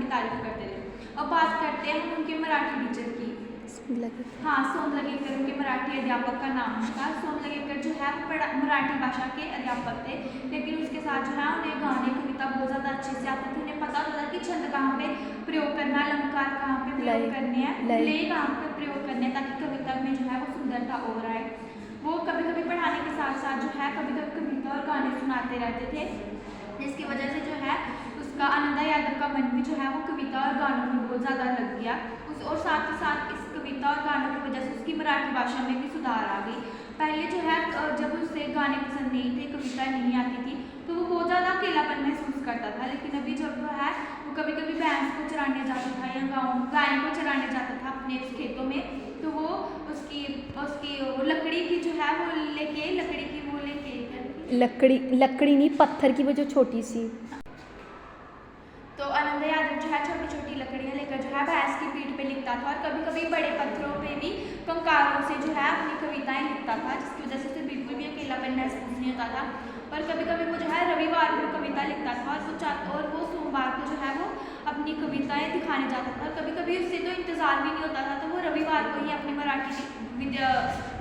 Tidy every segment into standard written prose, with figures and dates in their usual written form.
अपनी तारीफ करते थे। अब बात करते हैं हम उनके मराठी टीचर की। हाँ, सोमलगेकर उनके मराठी अध्यापक का नाम था। सोमलगेकर जो है वो मराठी भाषा के अध्यापक थे, लेकिन उसके साथ जो है उन्हें गाने कविता बहुत ज़्यादा अच्छे से आते थे। उन्हें पता होता था कि छंद कहाँ पे प्रयोग करना है, अलंकार कहाँ पे प्रयोग करने हैं, लय कहाँ पे प्रयोग करने हैं, ताकि कविता में जो है वो सुंदरता और आए। वो कभी कभी पढ़ाने के साथ साथ जो है कभी कभी कविता और गाने सुनाते रहते थे, जिसकी वजह से जो है उसका आनंदा यादव का मन भी जो है वो कविता और गानों में बहुत ज़्यादा लग गया। और साथ ही साथ इस कविता और गानों की वजह से उसकी मराठी भाषा में भी सुधार आ गई। पहले जो है जब उसे गाने पसंद नहीं थे, कविता नहीं आती थी, तो वो बहुत ज़्यादा अकेलापन महसूस करता था। लेकिन अभी जब वो है वो कभी कभी भैंस को चराने जाता था या गाय को चराने जाता था अपने उस खेतों में, तो वो उसकी वो लकड़ी की जो है वो लेके लकड़ी नहीं, पत्थर की वो जो छोटी सी, तो आनंद यादव जो है छोटी छोटी लकड़ियाँ लेकर जो है भैंस की पीठ पे लिखता था, और कभी कभी बड़े पत्थरों पे भी कंकारों से जो है अपनी कविताएं लिखता था, जिसकी वजह से उसे बिल्कुल भी अकेलापन महसूस नहीं होता था। और कभी कभी वो जो है रविवार को कविता लिखता था, और वो सोमवार को जो है वो अपनी कविताएं दिखाने जाता था। और कभी कभी उससे तो इंतज़ार भी नहीं होता था, तो वो रविवार को ही अपने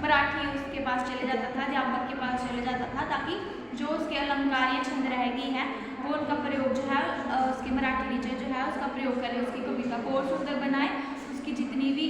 मराठी उसके पास चले जाता था, अध्यापक के पास चले जाता था, ताकि जो उसके अलंकार या छंद रह गई है वो उनका प्रयोग जो है उसके मराठी टीचर जो है उसका प्रयोग करें, उसकी कविता को और सुंदर बनाए, उसकी जितनी भी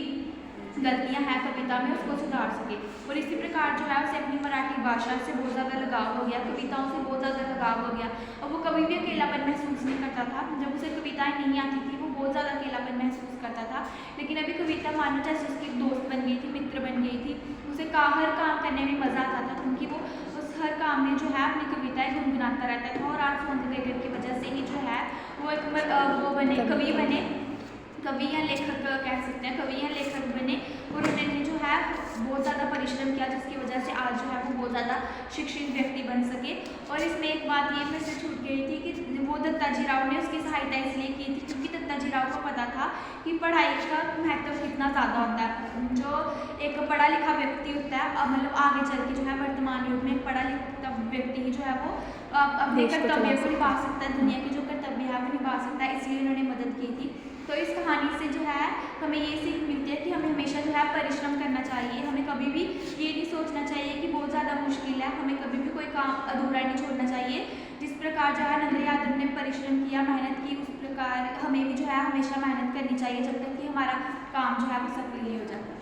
गलतियां हैं कविता में उसको सुधार सके। और इसी प्रकार जो है उसे अपनी मराठी भाषा से बहुत ज़्यादा लगाव हो गया, कविताओं से बहुत ज़्यादा लगाव हो गया, और वो कभी भी अकेलापन महसूस नहीं करता था। जब उसे कविताएं नहीं आती थी वो बहुत ज़्यादा अकेलापन महसूस करता था, लेकिन अभी कविता मानो जैसे उसकी दोस्त बन गई थी, मित्र बन गई थी, उसे हर काम करने में मज़ा आता था, क्योंकि वो उस हर काम में जो है अपनी कविताएं गुनगुनाता रहता था। और आज सोमलगेकर की वजह से ही जो है वो एक कवि या लेखक कह सकते हैं, कवि या लेखक बने, और उन्होंने जो है बहुत ज़्यादा परिश्रम किया, जिसकी वजह से आज जो है वो बहुत ज़्यादा शिक्षित व्यक्ति बन सके। और इसमें एक बात ये फिर से छूट गई थी कि वो दत्ताजी राव ने उसकी सहायता इसलिए की थी क्योंकि दत्ताजी राव को पता था कि पढ़ाई का महत्व कितना ज़्यादा होता है। जो एक पढ़ा लिखा व्यक्ति होता है, मतलब आगे चल के जो है वर्तमान युग में एक पढ़ा लिखा व्यक्ति ही जो है वो अपने कर्तव्य को निभा सकता है, दुनिया के जो कर्तव्य है वो निभा सकता है, इसलिए उन्होंने मदद की थी। तो इस कहानी से जो है हमें ये सीख मिलती है कि हमें हमेशा जो है परिश्रम करना चाहिए, हमें कभी भी ये नहीं सोचना चाहिए कि बहुत ज़्यादा मुश्किल है, हमें कभी भी कोई काम अधूरा नहीं छोड़ना चाहिए। जिस प्रकार जो है आनंद यादव ने परिश्रम किया, मेहनत की, उस प्रकार हमें भी जो है हमेशा मेहनत करनी चाहिए, जब तक कि हमारा काम जो है वो सफल नहीं हो जाता।